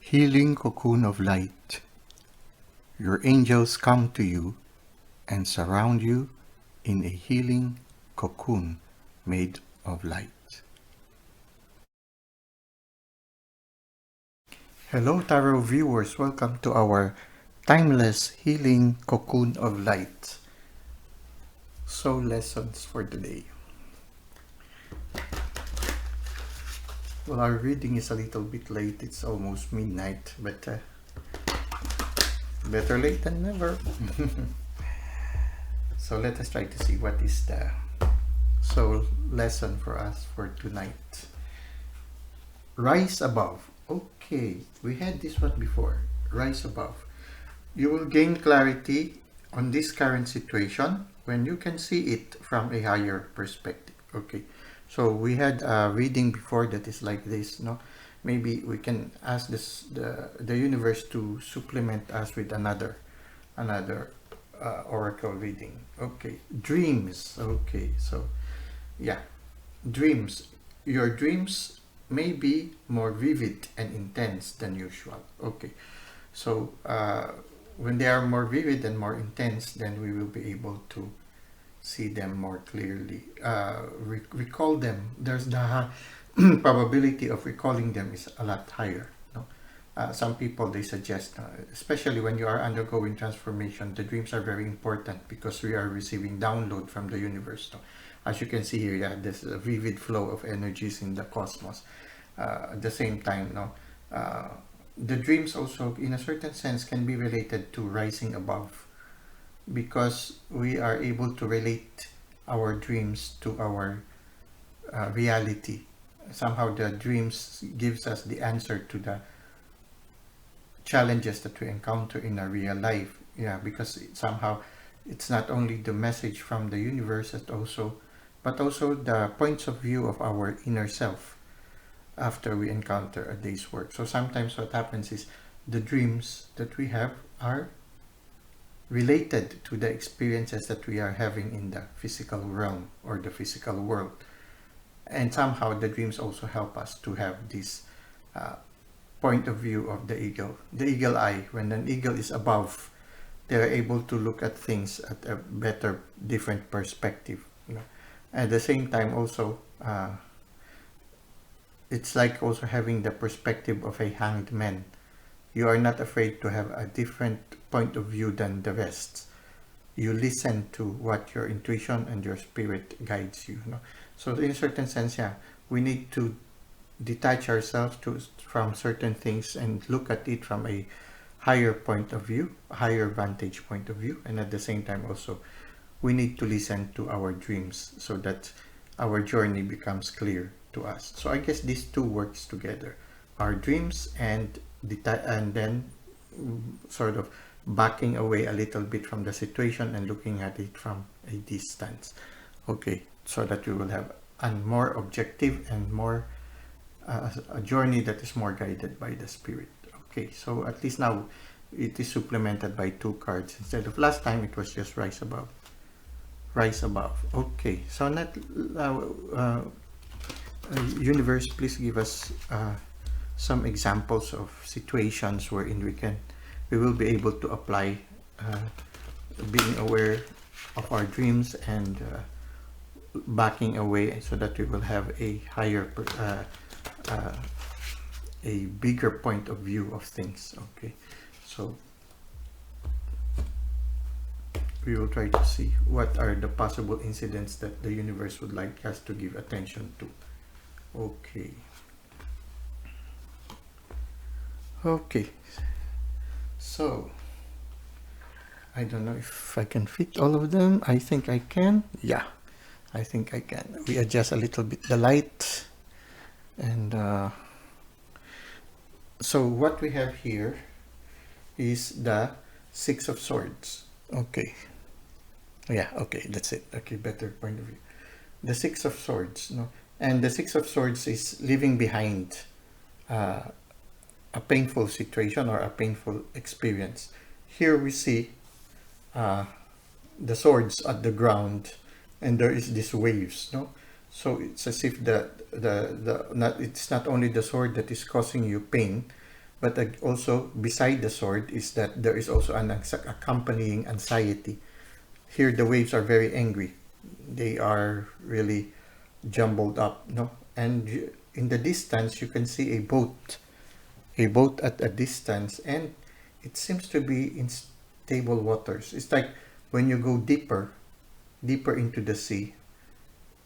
Healing cocoon of light. Your angels come to you and surround you in a healing cocoon made of light. Hello Tarot viewers, welcome to our timeless healing cocoon of light. So lessons for today. Well, our reading is a little bit late, it's almost midnight, but better late than never. So let us try to see what is the soul lesson for us for tonight. Rise above. Okay, we had this one before. Rise above. You will gain clarity on this current situation when you can see it from a higher perspective. Okay, so we had a reading before that is like this, no? Maybe we can ask the universe to supplement us with another oracle reading. Okay, dreams. Okay, so yeah, dreams. Your dreams may be more vivid and intense than usual. Okay, so when they are more vivid and more intense, then we will be able to see them more clearly. Recall them. There's the probability of recalling them is a lot higher. No? Some people, they suggest, especially when you are undergoing transformation, the dreams are very important because we are receiving download from the universe. No? As you can see here, yeah, there's a vivid flow of energies in the cosmos. At the same time, no, the dreams also, in a certain sense, can be related to rising above, because we are able to relate our dreams to our reality. Somehow the dreams gives us the answer to the challenges that we encounter in our real life. Yeah, because somehow it's not only the message from the universe, but also the points of view of our inner self after we encounter a day's work. So sometimes what happens is the dreams that we have are related to the experiences that we are having in the physical realm or the physical world. And somehow the dreams also help us to have this point of view of the eagle eye. When an eagle is above, they're able to look at things at a better, different perspective. You know? At the same time also, it's like also having the perspective of a hanged man. You are not afraid to have a different point of view than the rest. You listen to what your intuition and your spirit guides you. No? So in a certain sense, yeah, we need to detach ourselves from certain things and look at it from a higher point of view, a higher vantage point of view. And at the same time also, we need to listen to our dreams so that our journey becomes clear to us. So I guess these two works together, our dreams and then sort of backing away a little bit from the situation and looking at it from a distance. Okay, so that we will have a more objective and more a journey that is more guided by the spirit. Okay, so at least now it is supplemented by two cards instead of last time it was just rise above. Rise above. Okay, so universe, please give us some examples of situations wherein we will be able to apply being aware of our dreams and backing away so that we will have a higher a bigger point of view of things. Okay, so we will try to see what are the possible incidents that the universe would like us to give attention to. Okay. Okay, so I don't know if I can fit all of them. I think I can. Yeah, I think I can. We adjust a little bit the light. And so what we have here is the Six of Swords. Okay. Yeah, okay, that's it. Okay, better point of view. The Six of Swords. No? And the Six of Swords is leaving behind a painful situation or a painful experience. Here we see the swords at the ground, and there is these waves, no? So it's as if it's not only the sword that is causing you pain, But also beside the sword is that there is also an accompanying anxiety. Here the waves are very angry. They are really jumbled up, no? And in the distance you can see a boat at a distance, and it seems to be in stable waters. It's like when you go deeper into the sea,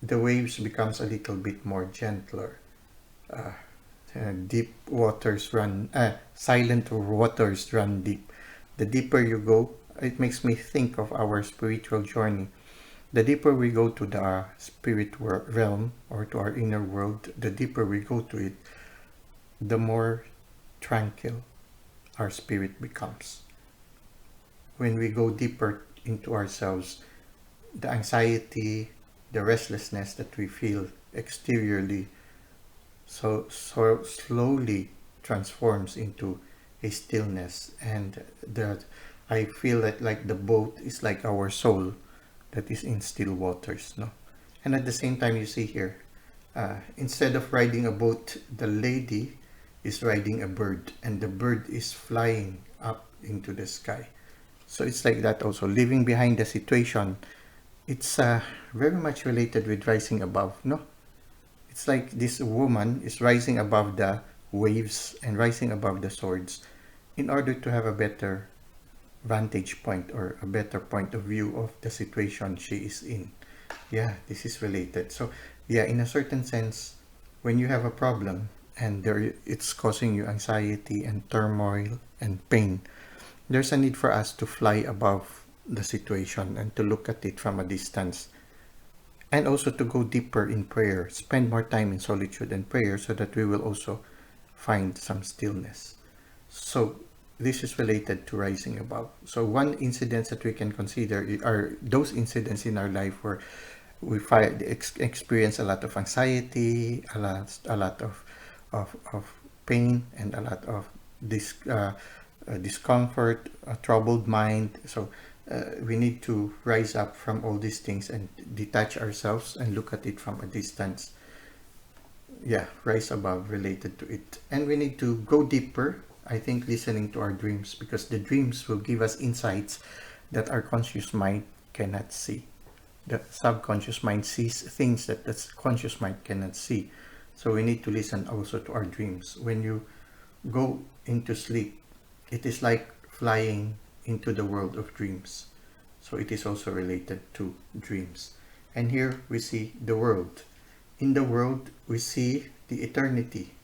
the waves becomes a little bit more gentler. Uh, Deep waters run, silent waters run deep. The deeper you go, it makes me think of our spiritual journey. The deeper we go to the spirit realm or to our inner world, the deeper we go to it, the more tranquil our spirit becomes. When we go deeper into ourselves, the anxiety, the restlessness that we feel exteriorly so slowly transforms into a stillness, and that I feel that like the boat is like our soul that is in still waters, no? And at the same time, you see here, instead of riding a boat, the lady is riding a bird, and the bird is flying up into the sky. So it's like that also, leaving behind the situation. It's very much related with rising above, no? It's like this woman is rising above the waves and rising above the swords in order to have a better vantage point or a better point of view of the situation she is in. Yeah, this is related. So yeah, in a certain sense, when you have a problem and it's causing you anxiety and turmoil and pain, there's a need for us to fly above the situation and to look at it from a distance, and also to go deeper in prayer, spend more time in solitude and prayer, so that we will also find some stillness. So this is related to rising above. So one incident that we can consider are those incidents in our life where we experience a lot of anxiety, a lot of pain, and a lot of discomfort, a troubled mind. So we need to rise up from all these things and detach ourselves and look at it from a distance. Yeah, rise above related to it. And we need to go deeper, I think, listening to our dreams, because the dreams will give us insights that our conscious mind cannot see. The subconscious mind sees things that the conscious mind cannot see. So we need to listen also to our dreams. When you go into sleep, it is like flying into the world of dreams. So it is also related to dreams. And here we see the world. In the world, we see the eternity.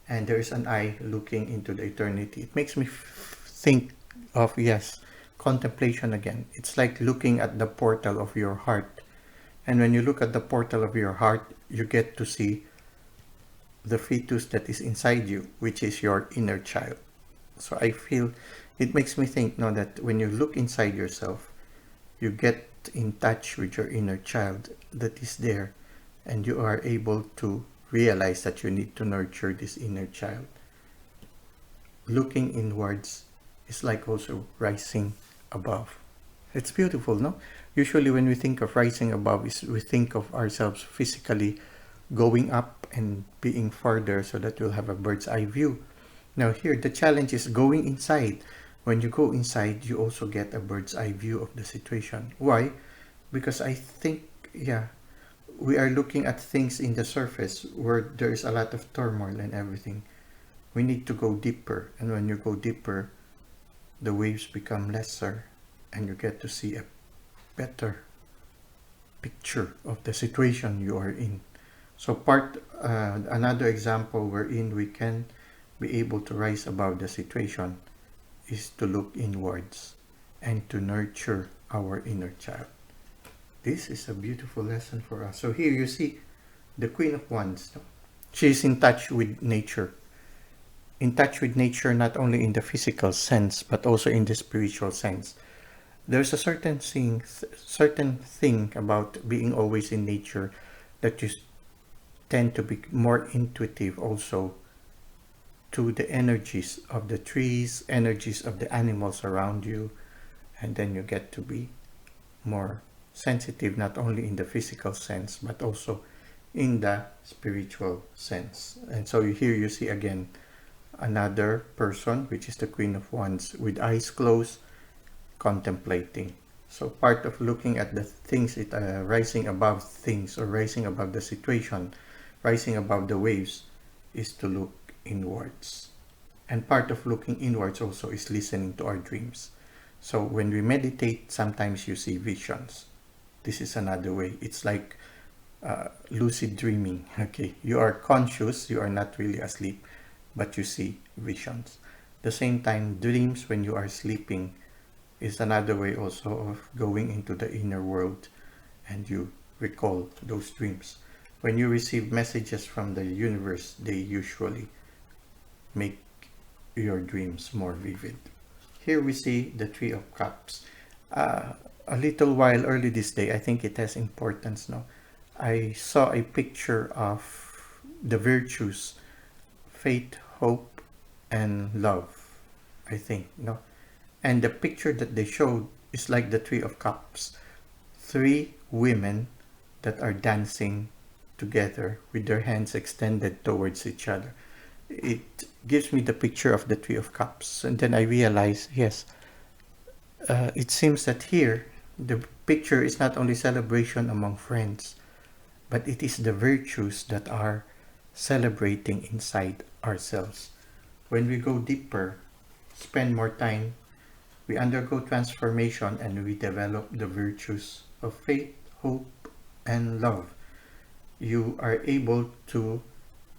And there is an eye looking into the eternity. It makes me think of, yes, contemplation again. It's like looking at the portal of your heart. And when you look at the portal of your heart, you get to see the fetus that is inside you, which is your inner child. So I feel it makes me think now that when you look inside yourself, you get in touch with your inner child that is there, and you are able to realize that you need to nurture this inner child. Looking inwards is like also rising above. It's beautiful, no? Usually when we think of rising above, we think of ourselves physically going up and being farther so that we'll have a bird's eye view. Now here, the challenge is going inside. When you go inside, you also get a bird's eye view of the situation. Why? Because I think, yeah, we are looking at things in the surface where there is a lot of turmoil and everything. We need to go deeper. And when you go deeper, the waves become lesser and you get to see a better picture of the situation you are in. So another example wherein we can be able to rise above the situation is to look inwards and to nurture our inner child. This is a beautiful lesson for us. So here you see the Queen of Wands. She is in touch with nature. In touch with nature not only in the physical sense but also in the spiritual sense. There's a certain thing about being always in nature that you tend to be more intuitive also to the energies of the trees, energies of the animals around you, and then you get to be more sensitive not only in the physical sense but also in the spiritual sense. And so here you see again another person, which is the Queen of Wands, with eyes closed, contemplating. So part of looking at the things, rising above things, or rising above the situation, rising above the waves, is to look inwards. And part of looking inwards also is listening to our dreams. So when we meditate, sometimes you see visions. This is another way. It's like lucid dreaming. Okay, you are conscious, you are not really asleep, but you see visions. The same time, dreams when you are sleeping is another way also of going into the inner world, and you recall those dreams. When you receive messages from the universe, they usually make your dreams more vivid. Here we see the Three of Cups. A little while early this day, I think it has importance now. I saw a picture of the virtues, faith, hope, and love, I think, no? And the picture that they showed is like the Three of Cups. Three women that are dancing together with their hands extended towards each other. It gives me the picture of the Three of Cups. And then I realize, yes, it seems that here, the picture is not only celebration among friends, but it is the virtues that are celebrating inside ourselves. When we go deeper, spend more time, we undergo transformation, and we develop the virtues of faith, hope, and love. You are able to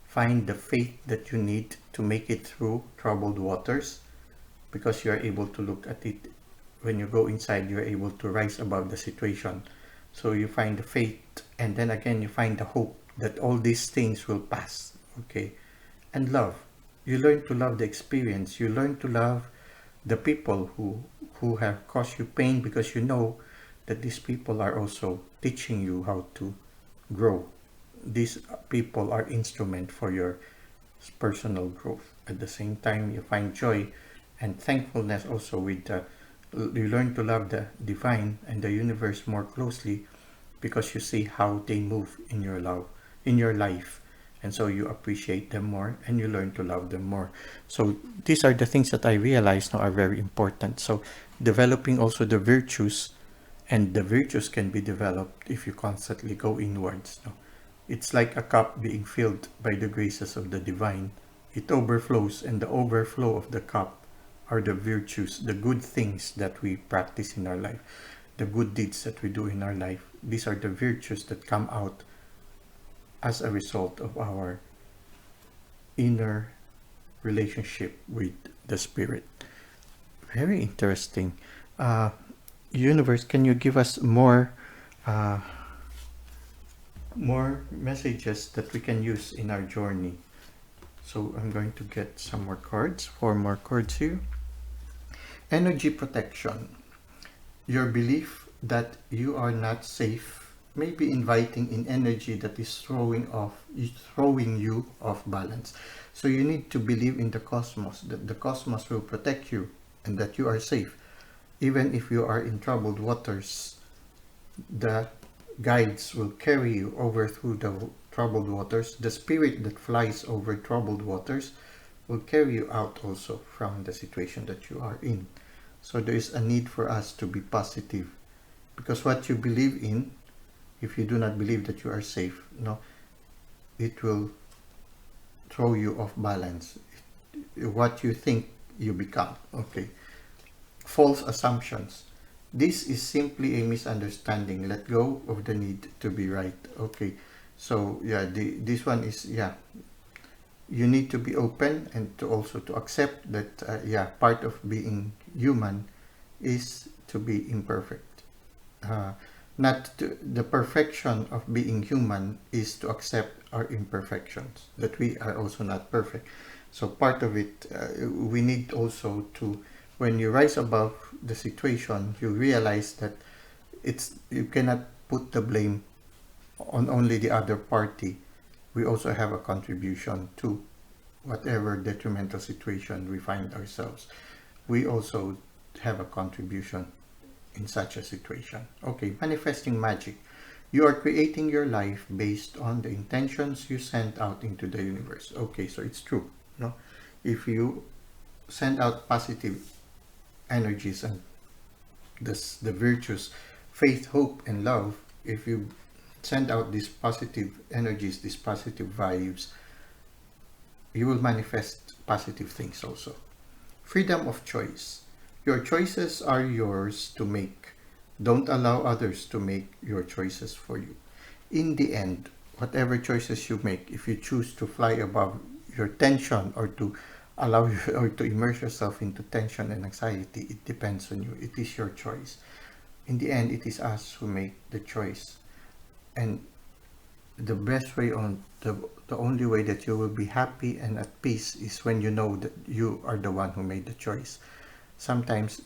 find the faith that you need to make it through troubled waters, because you are able to look at it. When you go inside, you are able to rise above the situation. So you find the faith, and then again you find the hope that all these things will pass. Okay, and love. You learn to love the experience. You learn to love the people who have caused you pain, because you know that these people are also teaching you how to grow. These people are instrument for your personal growth. At the same time, you find joy and thankfulness also with you learn to love the divine and the universe more closely, because you see how they move in your life, and so you appreciate them more and you learn to love them more. So these are the things that I realize now are very important. So developing also the virtues, and the virtues can be developed if you constantly go inwards. No? It's like a cup being filled by the graces of the divine. It overflows, and the overflow of the cup are the virtues, the good things that we practice in our life, the good deeds that we do in our life. These are the virtues that come out as a result of our inner relationship with the Spirit. Very interesting. Universe, can you give us more messages that we can use in our journey? So I'm going to get some more cards, 4 more cards here. Energy protection. Your belief that you are not safe may be inviting in energy that is throwing you off balance. So you need to believe in the cosmos, that the cosmos will protect you and that you are safe. Even if you are in troubled waters, the guides will carry you over through the troubled waters. The spirit that flies over troubled waters will carry you out also from the situation that you are in. So there is a need for us to be positive, because what you believe in, if you do not believe that you are safe, no, it will throw you off balance. What you think, you become. Okay. False assumptions. This is simply a misunderstanding. Let go of the need to be right. Okay. So yeah, this one is, yeah, you need to be open and to also to accept that yeah, part of being human is to be imperfect. The perfection of being human is to accept our imperfections, that we are also not perfect. So part of it, we need also to, when you rise above the situation, you realize that you cannot put the blame on only the other party. We also have a contribution to whatever detrimental situation we find ourselves. We also have a contribution in such a situation. Okay, manifesting magic. You are creating your life based on the intentions you sent out into the universe. Okay, so it's true. No, if you send out positive energies and the virtues, faith, hope, and love, if you send out these positive energies, these positive vibes, you will manifest positive things also. Freedom of choice. Your choices are yours to make. Don't allow others to make your choices for you. In the end, whatever choices you make, if you choose to fly above your tension or to allow you or to immerse yourself into tension and anxiety, it depends on you. It is your choice. In the end, it is us who make the choice. And the best way on the only way that you will be happy and at peace is when you know that you are the one who made the choice. Sometimes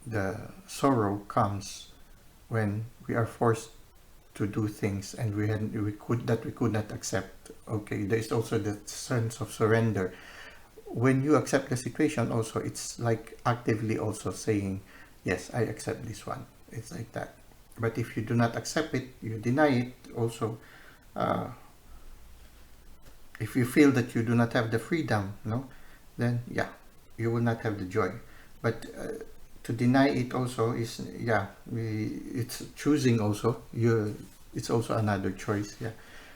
the sorrow comes when we are forced to do things and we could not accept. Okay, there is also the sense of surrender. When you accept the situation also, it's like actively also saying, yes, I accept this one. It's like that. But if you do not accept it, you deny it also. If you feel that you do not have the freedom, no, then yeah, you will not have the joy. But to deny it also is, yeah, it's choosing also. It's also another choice, yeah.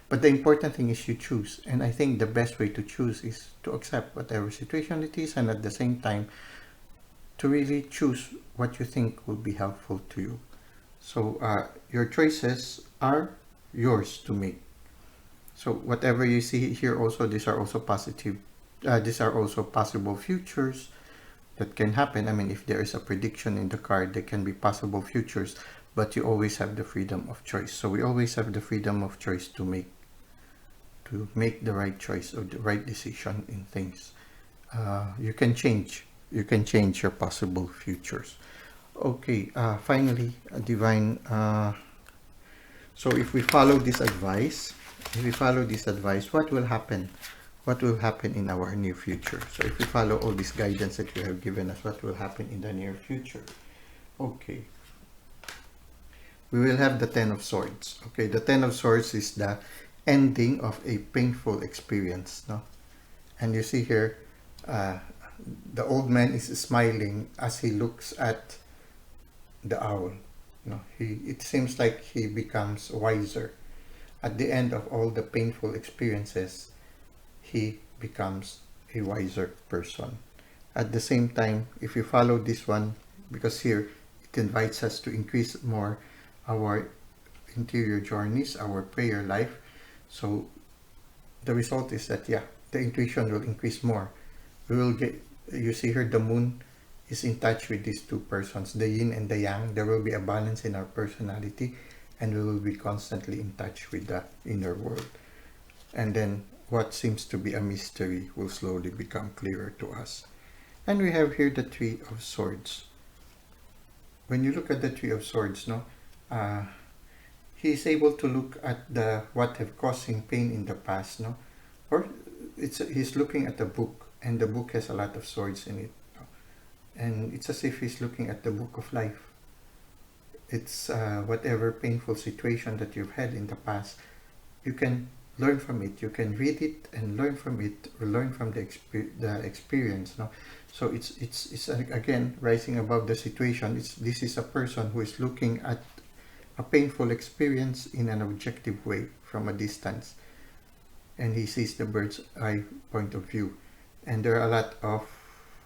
But the important thing is you choose, and I think the best way to choose is to accept whatever situation it is, and at the same time to really choose what you think will be helpful to you. So your choices are yours to make. So whatever you see here also, these are also positive, these are also possible futures that can happen. I mean, if there is a prediction in the card, there can be possible futures, but you always have the freedom of choice. So we always have the freedom of choice to make the right choice or the right decision in things. You can change your possible futures. Okay, finally, divine. So if we follow this advice, what will happen? What will happen in our near future? So if we follow all this guidance that you have given us, what will happen in the near future? Okay. We will have the Ten of Swords. Okay, the Ten of Swords is the ending of a painful experience, no? And you see here, the old man is smiling as he looks at the owl. No, it seems like he becomes wiser. At the end of all the painful experiences, he becomes a wiser person. At the same time, if you follow this one, because here it invites us to increase more our interior journeys, our prayer life. So the result is that, yeah, the intuition will increase more. We will get, you see here, the moon is in touch with these two persons, the yin and the yang. There will be a balance in our personality, and we will be constantly in touch with the inner world. And then what seems to be a mystery will slowly become clearer to us. And we have here the Three of Swords. When you look at the Three of Swords, no, he is able to look at the what have caused him pain in the past, no, or he's looking at the book, and the book has a lot of swords in it, no? And it's as if he's looking at the book of life. It's whatever painful situation that you've had in the past, you can learn from it. You can read it and learn from it, or learn from the experience, no. So it's again rising above the situation. This is a person who is looking at a painful experience in an objective way from a distance, and he sees the bird's eye point of view, and there are a lot of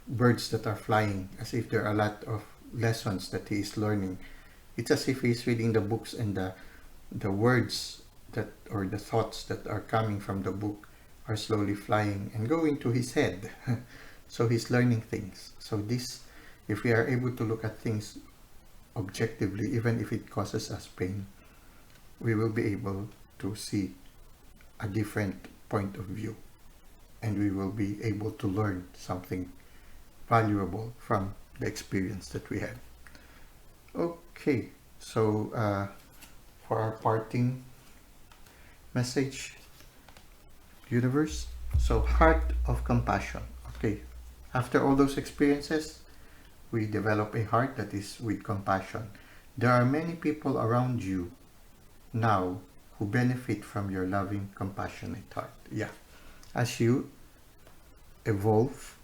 birds that are flying, as if there are a lot of lessons that he is learning. It's as if he's reading the books, and the words that, or the thoughts that are coming from the book, are slowly flying and going to his head. So he's learning things. So this, if we are able to look at things objectively, even if it causes us pain, we will be able to see a different point of view, and we will be able to learn something valuable from the experience that we had. Okay, so for our parting message, universe, so heart of compassion. Okay, after all those experiences, we develop a heart that is with compassion. There are many people around you now who benefit from your loving, compassionate heart. Yeah, as you evolve,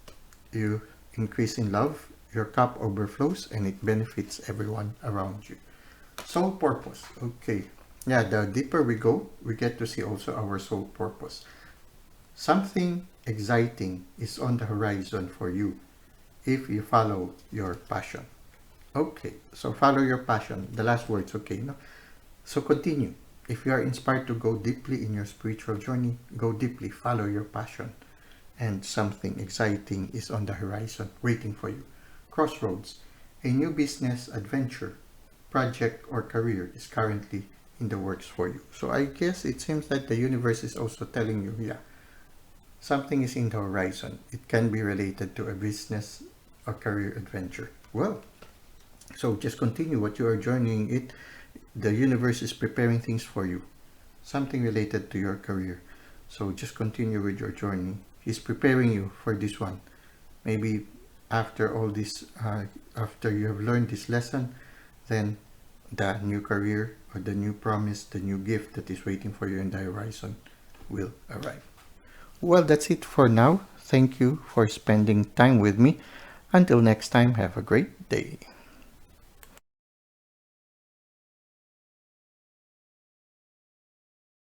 you increase in love, your cup overflows, and it benefits everyone around you. Soul purpose. Okay. Yeah, the deeper we go, we get to see also our soul purpose. Something exciting is on the horizon for you if you follow your passion. Okay, so follow your passion. The last words, okay, no? So continue. If you are inspired to go deeply in your spiritual journey, go deeply, follow your passion. And something exciting is on the horizon waiting for you. Crossroads. A new business adventure, project, or career is currently in the works for you. So I guess it seems that the universe is also telling you, yeah, something is in the horizon. It can be related to a business or career adventure. Well, so just continue what you are journeying it. The universe is preparing things for you. Something related to your career. So just continue with your journey. He's preparing you for this one. Maybe after all this, after you have learned this lesson, then the new career or the new promise, the new gift that is waiting for you in the horizon will arrive. Well, that's it for now. Thank you for spending time with me. Until next time, have a great day.